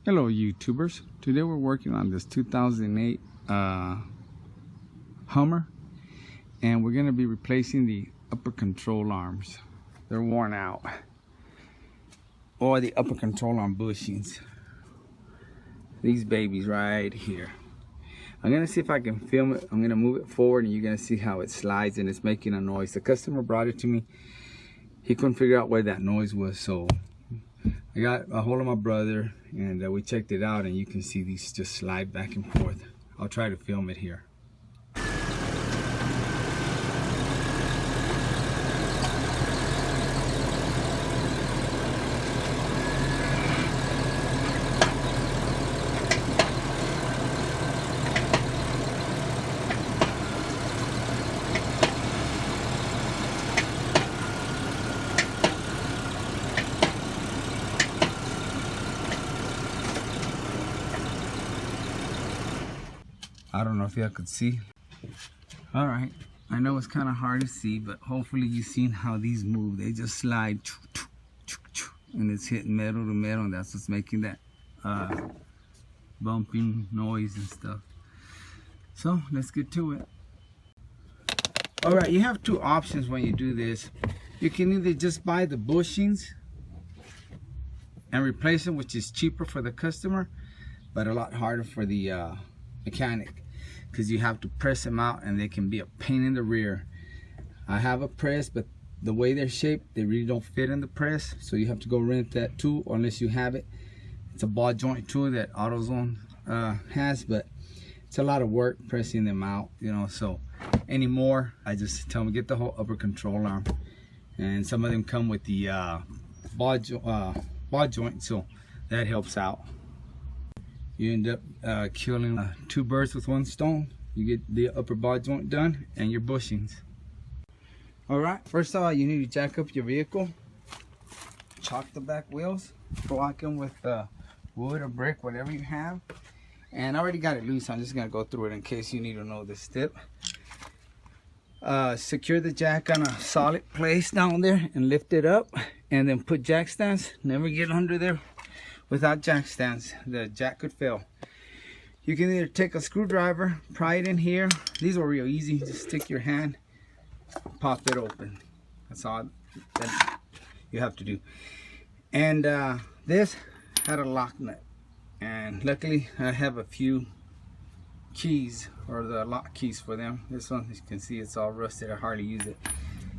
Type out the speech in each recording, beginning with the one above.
Hello YouTubers, today we're working on this 2008 Hummer, and we're going to be replacing the upper control arms. They're worn out, or the upper control arm bushings, these babies right here. I'm going to see if I can film it. I'm going to move it forward and you're going to see how it slides and it's making a noise. The customer brought it to me. He couldn't figure out where that noise was, so I got a hold of my brother and we checked it out, and you can see these just slide back and forth. I'll try to film it here. I don't know if y'all could see. All right, I know it's kind of hard to see, but hopefully you've seen how these move. They just slide, and it's hitting metal to metal, and that's what's making that bumping noise and stuff. So let's get to it. All right, you have two options when you do this. You can either just buy the bushings and replace them, which is cheaper for the customer, but a lot harder for the mechanic, because you have to press them out and they can be a pain in the rear. I have a press, but the way they're shaped, they really don't fit in the press, so you have to go rent that tool, or unless you have it. It's a ball joint tool that AutoZone has, but it's a lot of work pressing them out, you know. So anymore, I just tell them get the whole upper control arm, and some of them come with the ball joint, so that helps out. You end up killing two birds with one stone. You get the upper ball joint done and your bushings. All right, first of all, you need to jack up your vehicle, chalk the back wheels, block them with wood or brick, whatever you have. And I already got it loose. I'm just gonna go through it in case you need to know this tip. Secure the jack on a solid place down there and lift it up, and then put jack stands. Never get under there without jack stands. The jack could fail. You can either take a screwdriver, pry it in here. These are real easy. Just stick your hand, pop it open. That's all that you have to do. And this had a lock nut, and luckily I have a few keys, or the lock keys for them. This one, as you can see, it's all rusted. I hardly use it.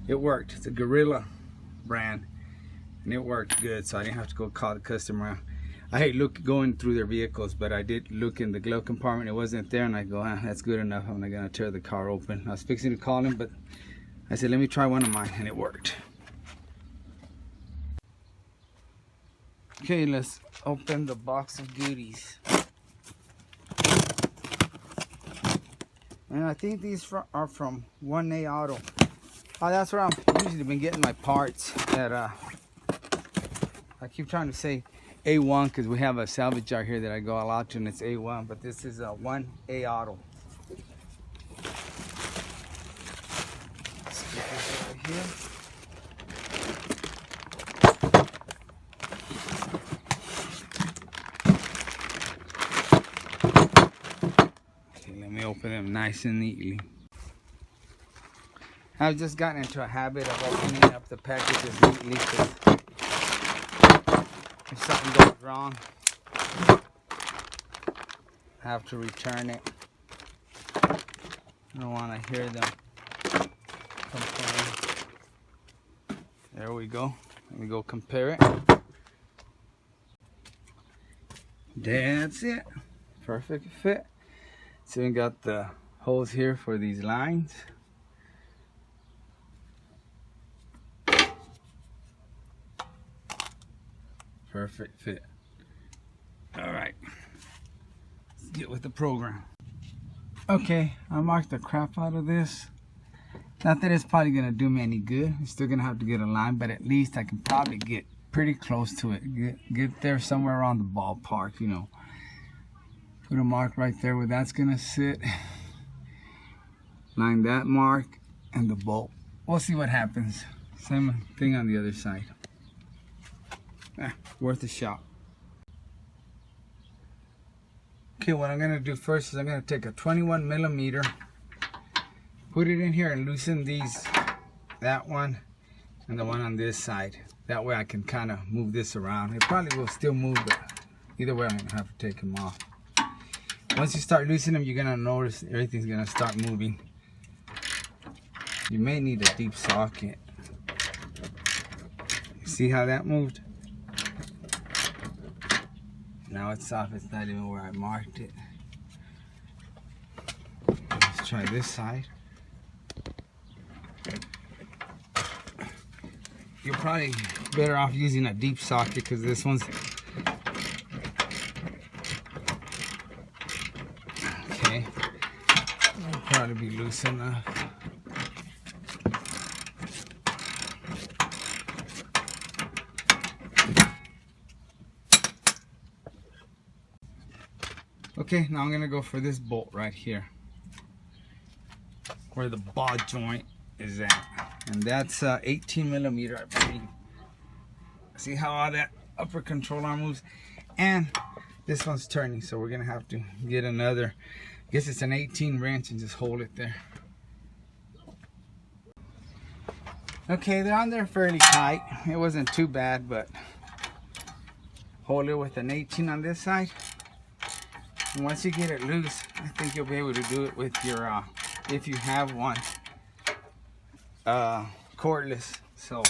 It worked. It's a Gorilla brand, and it worked good, so I didn't have to go call the customer. I hate going through their vehicles, but I did look in the glove compartment. It wasn't there, and I go, that's good enough. I'm not gonna tear the car open. I was fixing to call him, but I said, let me try one of mine, and it worked. Okay, let's open the box of goodies. And I think these are from 1A Auto. Oh, that's where I've usually been getting my parts. That I keep trying to say A1 because we have a salvage yard here that I go a lot to, and it's A1, but this is a 1A Auto. Let's get this right here. Okay, let me open them nice and neatly. I've just gotten into a habit of opening up the packages neatly, because if something goes wrong, I have to return it. I don't want to hear them complain. There we go. Let me go compare it. That's it. Perfect fit. So we got the holes here for these lines. Perfect fit. All right, let's get with the program. Okay, I marked the crap out of this. Not that it's probably gonna do me any good. I'm still gonna have to get a line, but at least I can probably get pretty close to it. Get there somewhere around the ballpark, you know. Put a mark right there where that's gonna sit. Line that mark and the bolt. We'll see what happens. Same thing on the other side. Worth a shot. Okay, what I'm gonna do first is I'm gonna take a 21 millimeter, put it in here and loosen these, that one and the one on this side. That way I can kind of move this around. It probably will still move, but either way I'm gonna have to take them off. Once you start loosening them, you're gonna notice everything's gonna start moving. You may need a deep socket. See how that moved? Now it's off, it's not even where I marked it. Let's try this side. You're probably better off using a deep socket because this one's... Okay. It'll probably be loose enough. Okay, now I'm gonna go for this bolt right here, where the ball joint is at, and that's 18 millimeter, I believe. See how all that upper control arm moves, and this one's turning, so we're gonna have to get another. I guess it's an 18 wrench and just hold it there. Okay, they're on there fairly tight. It wasn't too bad, but hold it with an 18 on this side. And once you get it loose, I think you'll be able to do it with your, if you have one, cordless. So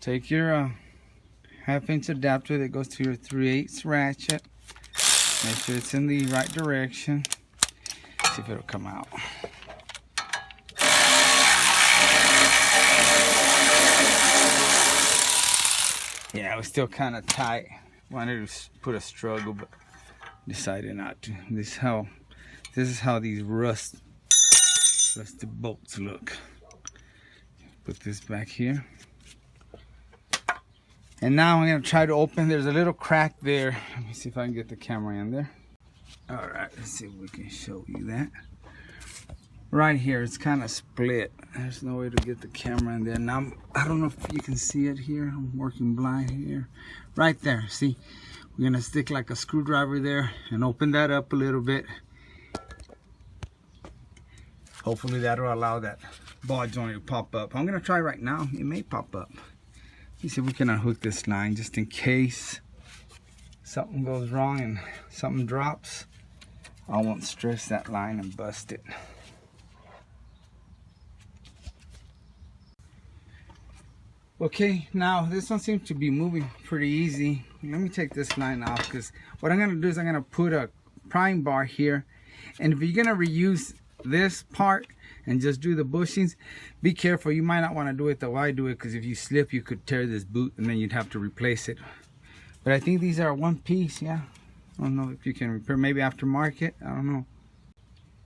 take your 1/2-inch adapter that goes to your 3/8 ratchet. Make sure it's in the right direction. See if it'll come out. Yeah, it was still kind of tight. Wanted to put a struggle, but decided not to. This is how these rusted bolts look. Put this back here. And now I'm gonna try to open. There's a little crack there. Let me see if I can get the camera in there. All right, let's see if we can show you that. Right here, it's kind of split. There's no way to get the camera in there. Now, I don't know if you can see it here. I'm working blind here. Right there, see? We're gonna stick like a screwdriver there and open that up a little bit. Hopefully that'll allow that ball joint to pop up. I'm gonna try right now. It may pop up. Let's see if we can unhook this line just in case something goes wrong and something drops. I won't stress that line and bust it. Okay, now this one seems to be moving pretty easy. Let me take this line off, because what I'm gonna do is I'm gonna put a prime bar here, and if you're gonna reuse this part and just do the bushings, be careful. You might not want to do it the way I do it, because if you slip you could tear this boot and then you'd have to replace it. But I think these are one piece. Yeah, I don't know if you can repair, maybe aftermarket, I don't know.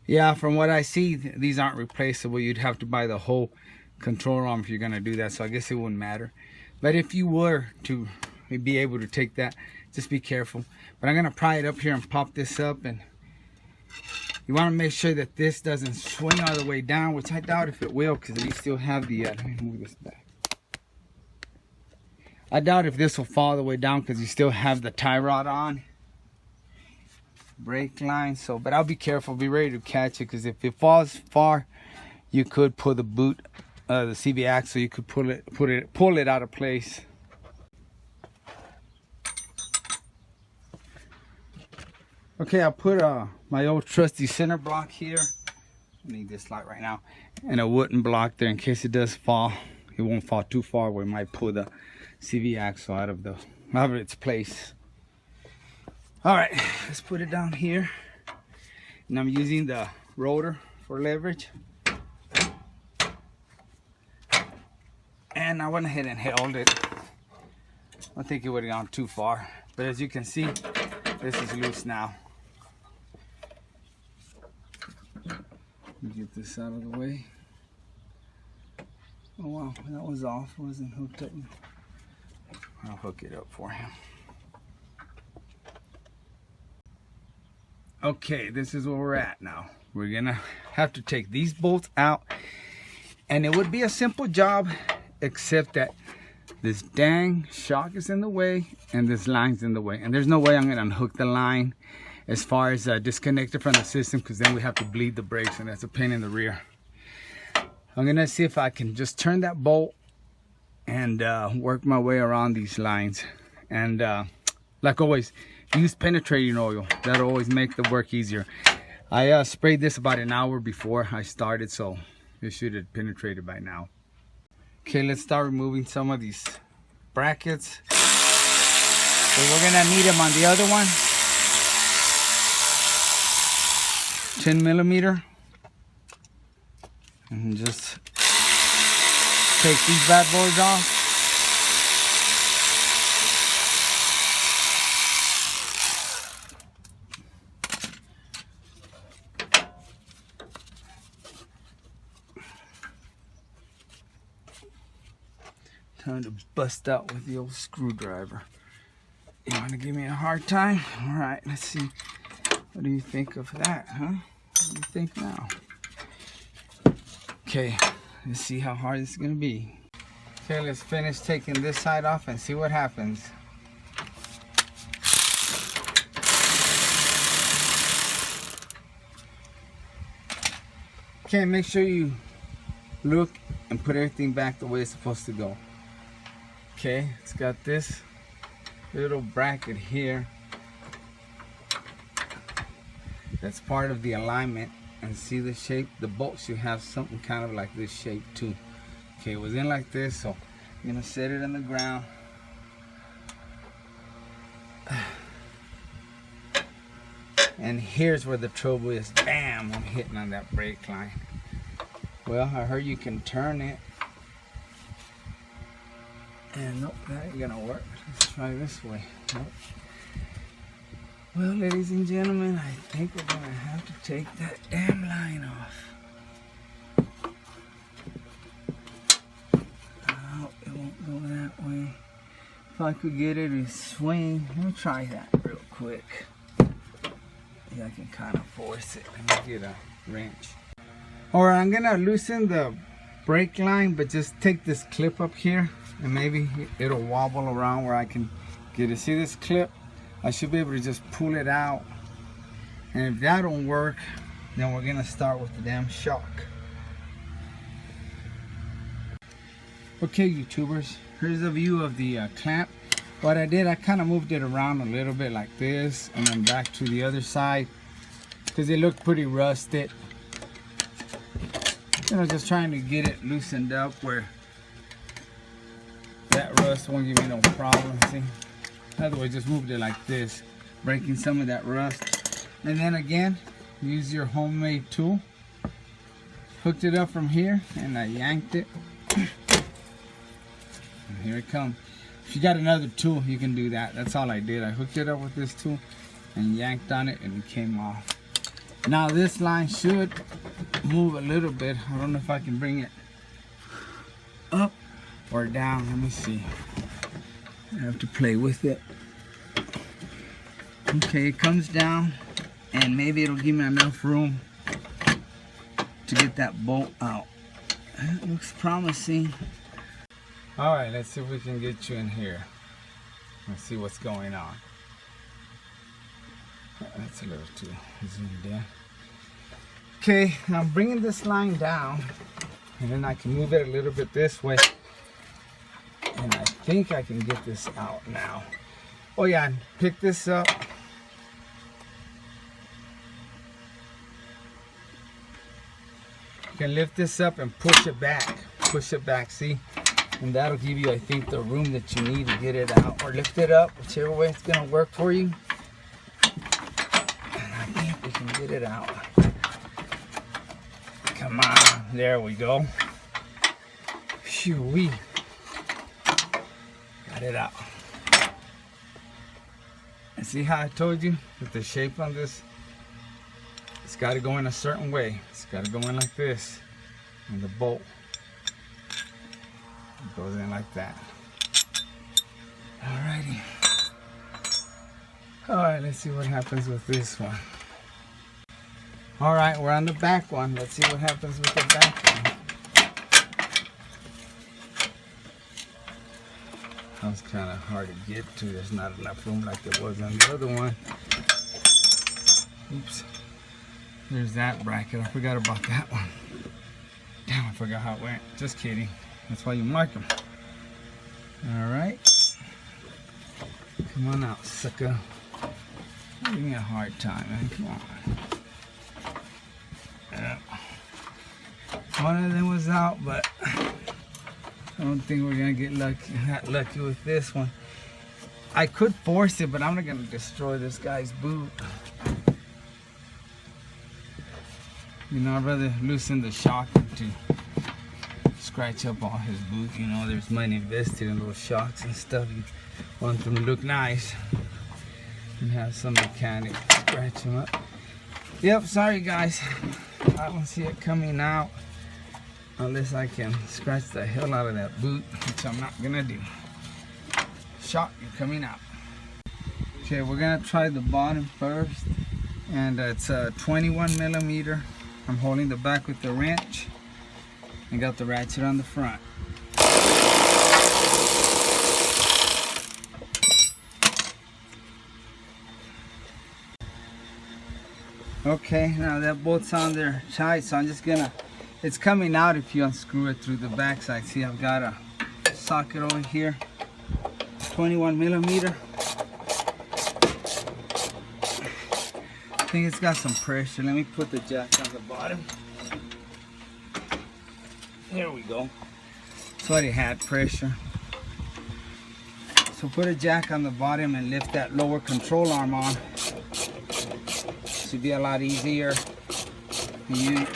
Yeah, from what I see, these aren't replaceable. You'd have to buy the whole control arm if you're gonna do that, so I guess it wouldn't matter. But if you were to be able to take that, just be careful. But I'm gonna pry it up here and pop this up, and you want to make sure that this doesn't swing all the way down, which I doubt if it will, because you still have the let me move this back. I doubt if this will fall all the way down because you still have the tie rod on, brake line. So, but I'll be careful, be ready to catch it, because if it falls far, you could pull the boot, the CV axle. You could pull it out of place. Okay, I'll put my old trusty center block here. I need this light right now, and a wooden block there in case it does fall. It won't fall too far where it might pull the CV axle out of its place. All right, let's put it down here, and I'm using the rotor for leverage. And I went ahead and held it. I think it would have gone too far, but as you can see, this is loose now. Get this out of the way. Oh wow, that was off. It wasn't hooked up. I'll hook it up for him. Okay, this is where we're at now. We're gonna have to take these bolts out, and it would be a simple job, except that this dang shock is in the way and this line's in the way, and there's no way I'm gonna unhook the line as far as disconnected from the system, because then we have to bleed the brakes, and that's a pain in the rear. I'm gonna see if I can just turn that bolt and work my way around these lines. And like always, use penetrating oil. That'll always make the work easier. I sprayed this about an hour before I started, so it should have penetrated by now. Okay, let's start removing some of these brackets. So we're gonna need them on the other one. 10 millimeter. And just take these bad boys off. Time to bust out with the old screwdriver. You want to give me a hard time? All right, let's see. What do you think of that, huh? What do you think now? Okay, let's see how hard this is gonna be. Okay, let's finish taking this side off and see what happens. Okay, make sure you look and put everything back the way it's supposed to go. Okay, it's got this little bracket here that's part of the alignment, and see the shape. The bolt should have something kind of like this shape too. Okay, it was in like this, so I'm gonna set it on the ground. And here's where the trouble is. Bam, I'm hitting on that brake line. Well, I heard you can turn it. And nope, that ain't gonna work. Let's try this way. Nope. Well, ladies and gentlemen, I think we're gonna have to take that damn line off. Oh, it won't go that way. If I could get it to swing, let me try that real quick. Yeah, I can kind of force it. Let me get a wrench. Alright, I'm gonna loosen the brake line, but just take this clip up here and maybe it'll wobble around where I can get it. See this clip? I should be able to just pull it out. And if that don't work, then we're gonna start with the damn shock. Okay, YouTubers, here's a view of the clamp. What I did, I kind of moved it around a little bit like this and then back to the other side because it looked pretty rusted. You know, just trying to get it loosened up where that rust won't give me no problem. See? In other words, just moved it like this, breaking some of that rust. And then again, use your homemade tool. Hooked it up from here and I yanked it. And here it comes. If you got another tool, you can do that. That's all I did. I hooked it up with this tool and yanked on it and it came off. Now this line should move a little bit. I don't know if I can bring it up or down. Let me see. I have to play with it. Okay, it comes down and maybe it'll give me enough room to get that bolt out. That looks promising. All right, let's see if we can get you in here. Let's see what's going on. That's a little too zoomed in. Okay, I'm bringing this line down and then I can move it a little bit this way. And I think I can get this out now. Oh yeah, and pick this up. You can lift this up and push it back. Push it back, see? And that'll give you, I think, the room that you need to get it out. Or lift it up, whichever way it's gonna work for you. And I think we can get it out. Come on, there we go. Phew-wee. Got it out. And see how I told you with the shape on this? It's got to go in a certain way. It's got to go in like this. And the bolt goes in like that. Alrighty. Alright, let's see what happens with this one. Alright, we're on the back one. Let's see what happens with the back one. That was kind of hard to get to. There's not enough room like there was on the other one. Oops. There's that bracket. I forgot about that one. Damn, I forgot how it went. Just kidding. That's why you mark them. Alright. Come on out, sucker. Give me a hard time, man. Come on. Yeah. One of them was out, but I don't think we're gonna get lucky with this one. I could force it, but I'm not gonna destroy this guy's boot. You know, I'd rather loosen the shock than to scratch up all his boot. You know, there's money invested in those shocks and stuff. You want them to look nice and have some mechanic scratch them up. Yep, sorry guys. I don't see it coming out unless I can scratch the hell out of that boot, which I'm not gonna do. Shock, you're coming out. Okay, we're gonna try the bottom first, and it's a 21 millimeter. I'm holding the back with the wrench and got the ratchet on the front. Okay, now that bolt's on there tight, so I'm just gonna, it's coming out if you unscrew it through the back side. See, I've got a socket over here, 21 millimeter. I think it's got some pressure. Let me put the jack on the bottom. There we go. So it had pressure. So put a jack on the bottom and lift that lower control arm on. Should be a lot easier. You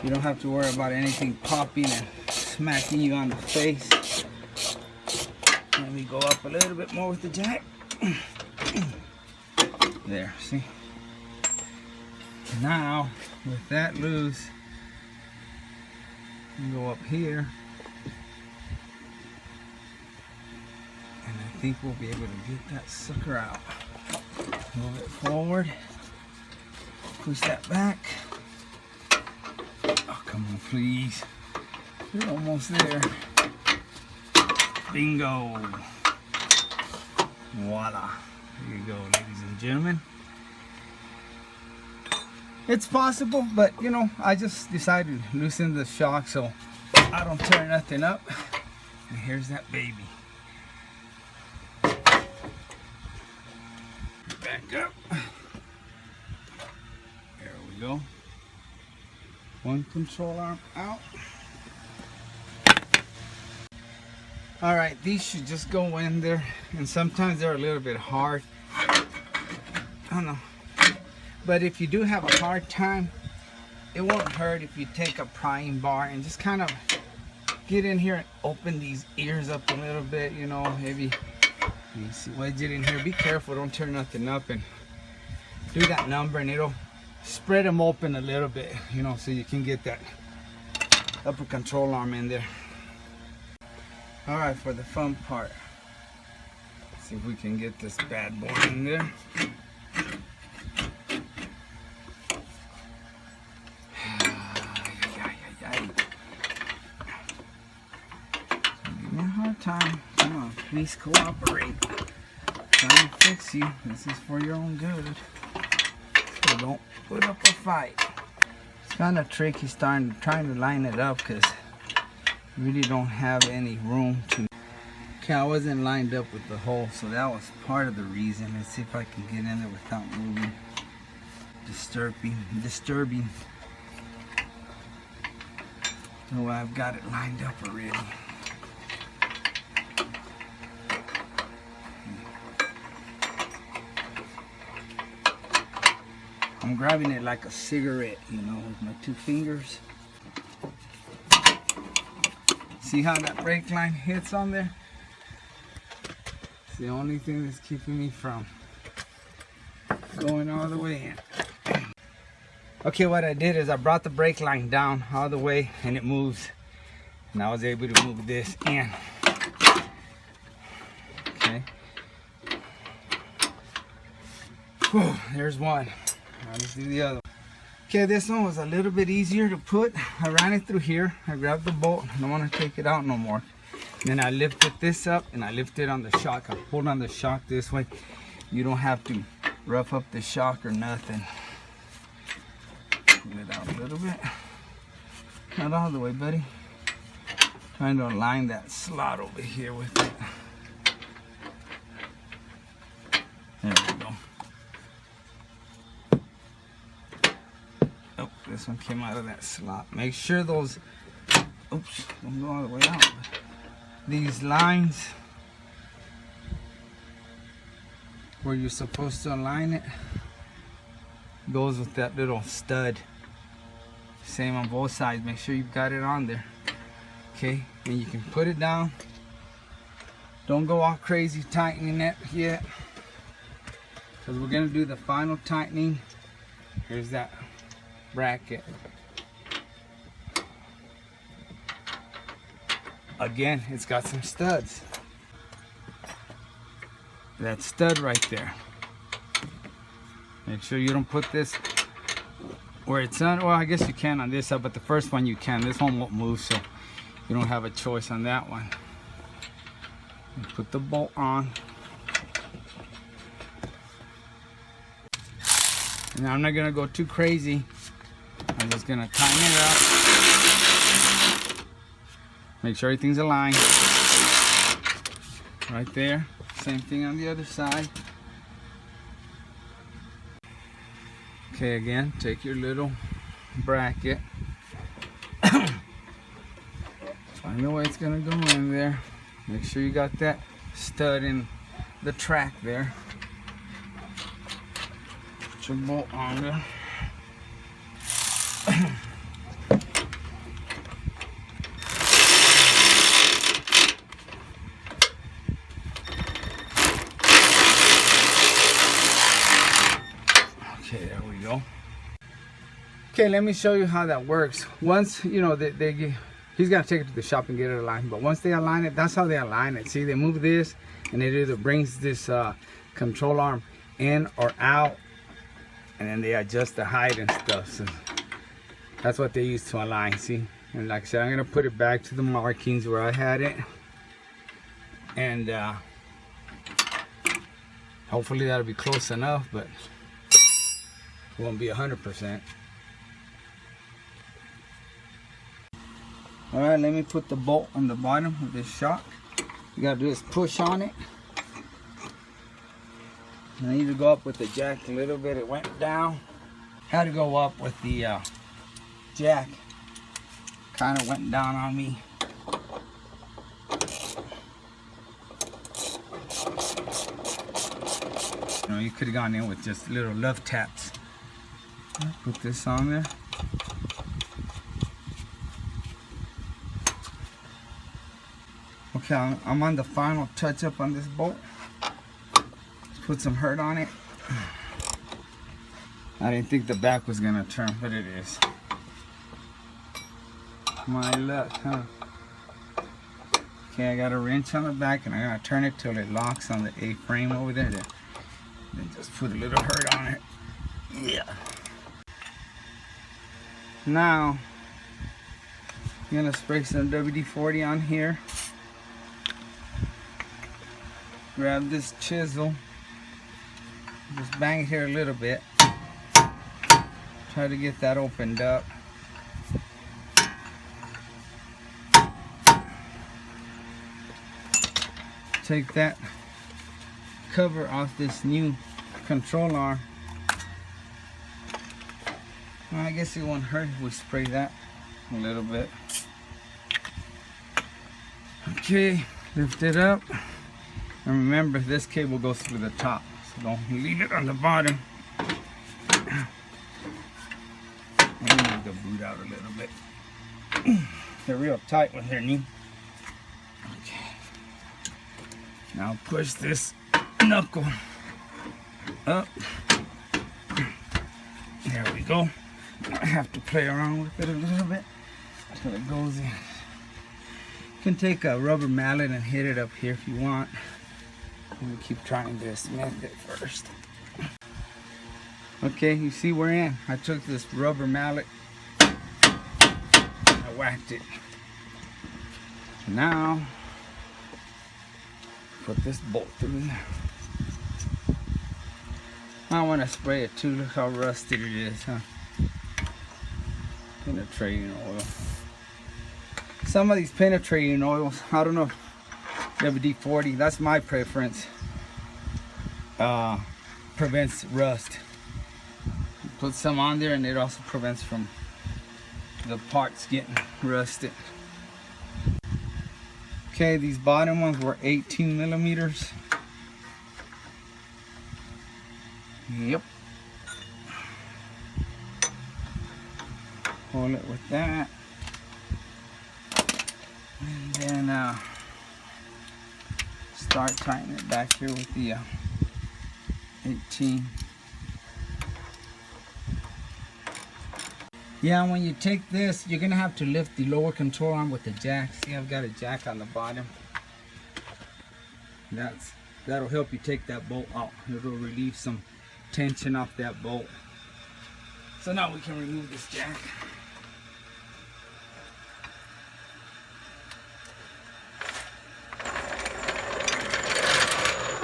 don't have to worry about anything popping and smacking you on the face. Let me go up a little bit more with the jack. There, see? Now, with that loose, you go up here, and I think we'll be able to get that sucker out. Move it forward, push that back. Oh, come on, please. You're almost there. Bingo. Voila. Here you go, ladies and gentlemen. It's possible, but you know, I just decided to loosen the shock so I don't tear nothing up. And here's that baby. Back up. There we go. One control arm out. All right, these should just go in there, and sometimes they're a little bit hard. I don't know. But if you do have a hard time, it won't hurt if you take a prying bar and just kind of get in here and open these ears up a little bit, you know, maybe you see, wedge it in here. Be careful, don't tear nothing up, and do that number and it'll spread them open a little bit, you know, so you can get that upper control arm in there. All right, for the fun part, see if we can get this bad boy in there. Time. Come on, please cooperate. Trying to fix you. This is for your own good. So don't put up a fight. It's kind of tricky trying to line it up because you really don't have any room to. Okay, I wasn't lined up with the hole, so that was part of the reason. Let's see if I can get in there without moving. Disturbing. Oh, I've got it lined up already. I'm grabbing it like a cigarette, you know, with my two fingers. See how that brake line hits on there? It's the only thing that's keeping me from going all the way in. Okay, what I did is I brought the brake line down all the way and it moves. And I was able to move this in. Okay. Whew, there's one. Let's do the other one. Okay, this one was a little bit easier to put. I ran it through here. I grabbed the bolt. I don't want to take it out no more. Then I lifted this up and I lifted on the shock. I pulled on the shock this way. You don't have to rough up the shock or nothing. pull it out a little bit. Not all the way, buddy. Trying to align that slot over here with it. There we go. Oh, this one came out of that slot. Make sure those, oops, don't go all the way out. These lines where you're supposed to align it goes with that little stud. Same on both sides. Make sure you've got it on there. Okay, and you can put it down. Don't go all crazy tightening it yet, because we're gonna do the final tightening. Here's that bracket. Again, it's got some studs. That stud right there. Make sure you don't put this where it's on. Well, I guess you can on this side, but the first one you can. This one won't move, so you don't have a choice on that one. And put the bolt on. And I'm not gonna go too crazy. I'm just gonna tighten it up. Make sure everything's aligned. Right there. Same thing on the other side. Okay, again, take your little bracket. Find the way it's gonna go in there. Make sure you got that stud in the track there. Put your bolt on there. Okay, there we go. Okay, let me show you how that works. Once, you know, he's gonna take it to the shop and get it aligned, but once they align it, that's how they align it. See, they move this and it either brings this control arm in or out, and then they adjust the height and stuff. So that's what they use to align. See, and like I said, I'm gonna put it back to the markings where I had it, and hopefully that'll be close enough, but it won't be 100%. All right, let me put the bolt on the bottom of this shock. You gotta do is push on it. I need to go up with the jack a little bit. It went down. Had to go up with the jack. Kind of went down on me. You know, you could have gone in with just little love taps. Put this on there. Okay, I'm on the final touch up on this bolt. Put some hurt on it. I didn't think the back was gonna turn, but it is. My luck, huh? Okay, I got a wrench on the back and I'm gonna turn it till it locks on the A-frame over there. Then just put a little hurt on it. Yeah. Now, I'm gonna spray some WD-40 on here. Grab this chisel. Just bang it here a little bit. Try to get that opened up. Take that cover off this new control arm. Well, I guess it won't hurt if we spray that a little bit. Okay, lift it up. And remember, this cable goes through the top, so don't leave it on the bottom. Let me move the boot out a little bit. They're real tight when they're new. Okay. Now push this knuckle up. There we go. I have to play around with it a little bit until it goes in. You can take a rubber mallet and hit it up here if you want. Let me keep trying this method first. Okay, you see we're in. I took this rubber mallet, I whacked it. Now, put this bolt through there. I want to spray it too. Look how rusted it is, huh? penetrating oil. Some of these penetrating oils, I don't know, WD-40, that's my preference, prevents rust. Put some on there and it also prevents from the parts getting rusted. Okay, these bottom ones were 18 millimeters. Yep. Hold it with that. And then start tightening it back here with the 18. Yeah, when you take this, you're gonna have to lift the lower control arm with the jack. See, I've got a jack on the bottom. That'll help you take that bolt out. It'll relieve some tension off that bolt. So now we can remove this jack.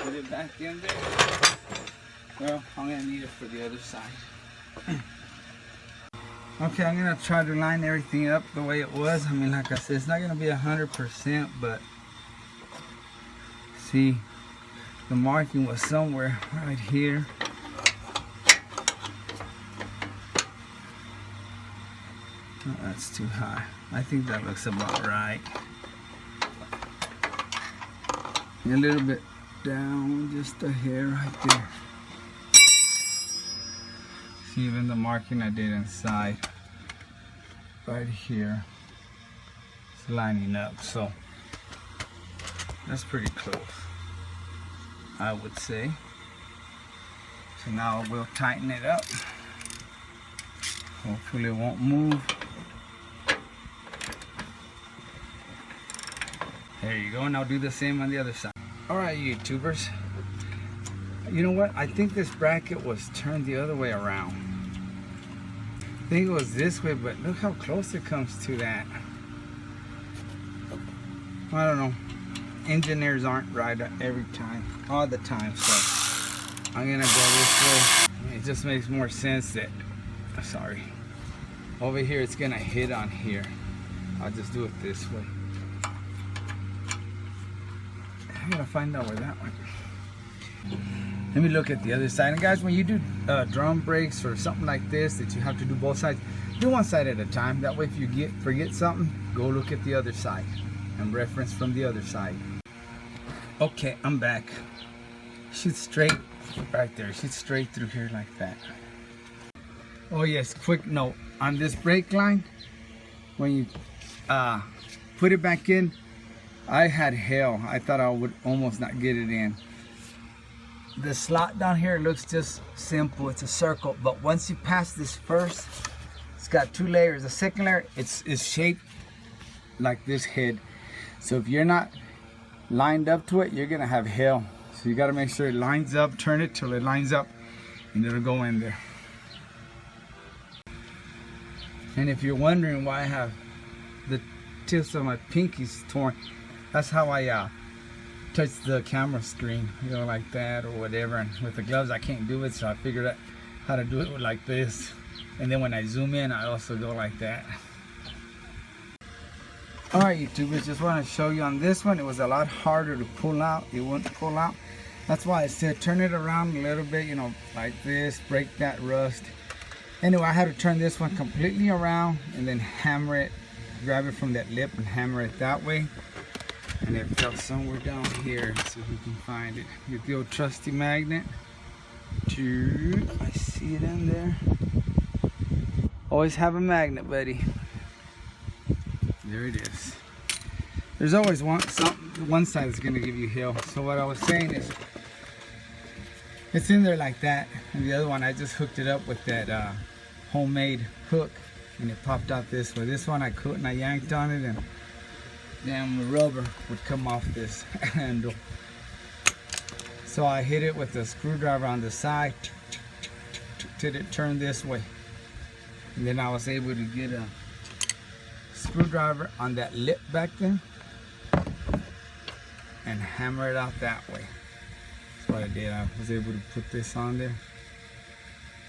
Put it back in there. Well, I'm gonna need it for the other side. Okay, I'm gonna try to line everything up the way it was. I mean, like I said, it's not gonna be 100%, but see, the marking was somewhere right here. Oh, that's too high. I think that looks about right. A little bit down, just a hair right there. See, even the marking I did inside, right here, it's lining up. So that's pretty close, I would say. So now we'll tighten it up. Hopefully it won't move. There you go, and I'll do the same on the other side. All right, YouTubers. You know what? I think this bracket was turned the other way around. I think it was this way, but look how close it comes to that. I don't know. Engineers aren't right every time, all the time, so I'm gonna go this way. It just makes more sense that, sorry, over here it's gonna hit on here. I'll just do it this way. I gotta find out where that went. Let me look at the other side. And guys, when you do drum brakes or something like this that you have to do both sides, do one side at a time. That way if you forget something, go look at the other side and reference from the other side. Okay, I'm back. She's straight right there. She's straight through here like that. Oh yes, quick note. On this brake line, when you put it back in, I had hell. I thought I would almost not get it in. The slot down here looks just simple. It's a circle, but once you pass this first, it's got two layers. The second layer, it's shaped like this head. So if you're not lined up to it, you're gonna have hell. So you gotta make sure it lines up, turn it till it lines up, and it'll go in there. And if you're wondering why I have the tips of my pinkies torn, that's how I touch the camera screen, you know, like that or whatever. And with the gloves I can't do it, so I figured out how to do it like this. And then when I zoom in, I also go like that. Alright YouTubers, just want to show you on this one, it was a lot harder to pull out. It wouldn't pull out. That's why I said turn it around a little bit, you know, like this, break that rust. Anyway, I had to turn this one completely around and then hammer it, grab it from that lip and hammer it that way. And it fell somewhere down here, so we can find it. Get the old trusty magnet. I see it in there. Always have a magnet, buddy. There it is. There's always one side that's gonna give you hell. So what I was saying is, it's in there like that, and the other one I just hooked it up with that homemade hook, and it popped out this way. This one I couldn't. I yanked on it, and damn, the rubber would come off this handle. So I hit it with a screwdriver on the side till it turned this way. And then I was able to get a screwdriver on that lip back there and hammer it out that way. That's what I did. I was able to put this on there.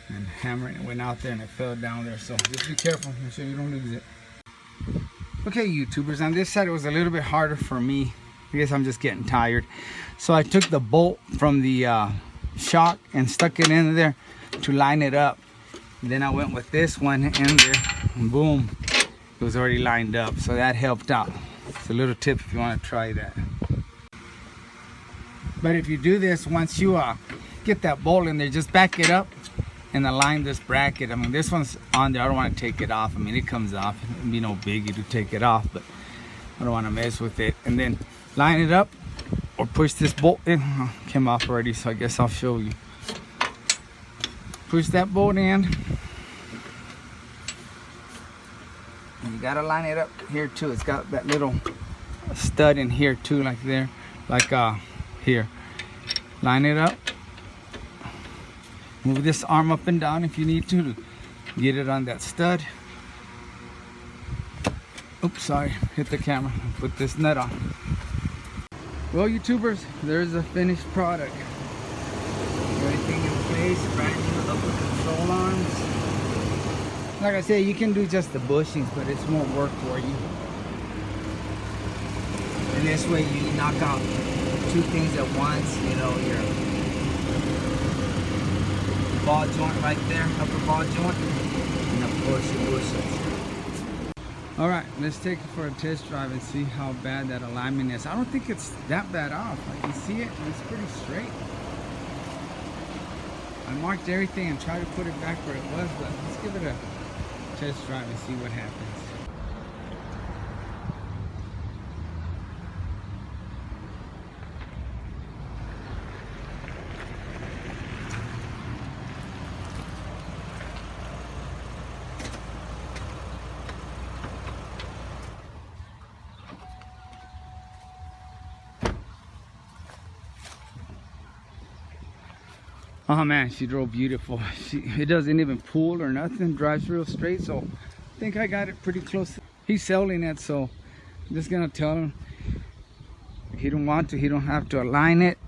and hammering it went out there and it fell down there. So just be careful, make sure you don't lose it. Okay, YouTubers, on this side it was a little bit harder for me. I guess I'm just getting tired. So I took the bolt from the shock and stuck it in there to line it up. And then I went with this one in there and boom, it was already lined up. So that helped out. It's a little tip if you want to try that. But if you do this, once you get that bolt in there, just back it up and align this bracket. I mean, this one's on there. I don't want to take it off. I mean, it comes off. It'd be no biggie to take it off, but I don't want to mess with it. And then line it up or push this bolt in. Oh, came off already, so I guess I'll show you. Push that bolt in. And you gotta line it up here too. It's got that little stud in here too, like there, like here. Line it up. Move this arm up and down if you need to get it on that stud. Oops, sorry, hit the camera. Put this nut on. Well, YouTubers, there's a finished product. Everything in place, brand new upper control arms. Like I said, you can do just the bushings, but it's more work for you. And this way you knock out two things at once. You know, your ball joint right there, upper ball joint, and of course your bushings. All right, let's take it for a test drive and see how bad that alignment is. I don't think it's that bad off. I can see it, and it's pretty straight. I marked everything and tried to put it back where it was, but let's give it a test drive and see what happens. Oh man, she drove beautiful. It doesn't even pull or nothing, drives real straight, so I think I got it pretty close. He's selling it, so I'm just gonna tell him if he don't want to, he don't have to align it,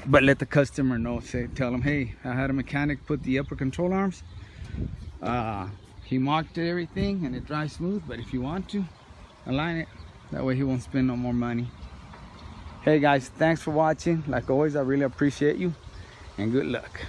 but let the customer know. Tell him, hey, I had a mechanic put the upper control arms. He marked everything and it drives smooth, but if you want to, align it. That way he won't spend no more money. Hey guys, thanks for watching. Like always, I really appreciate you. And good luck.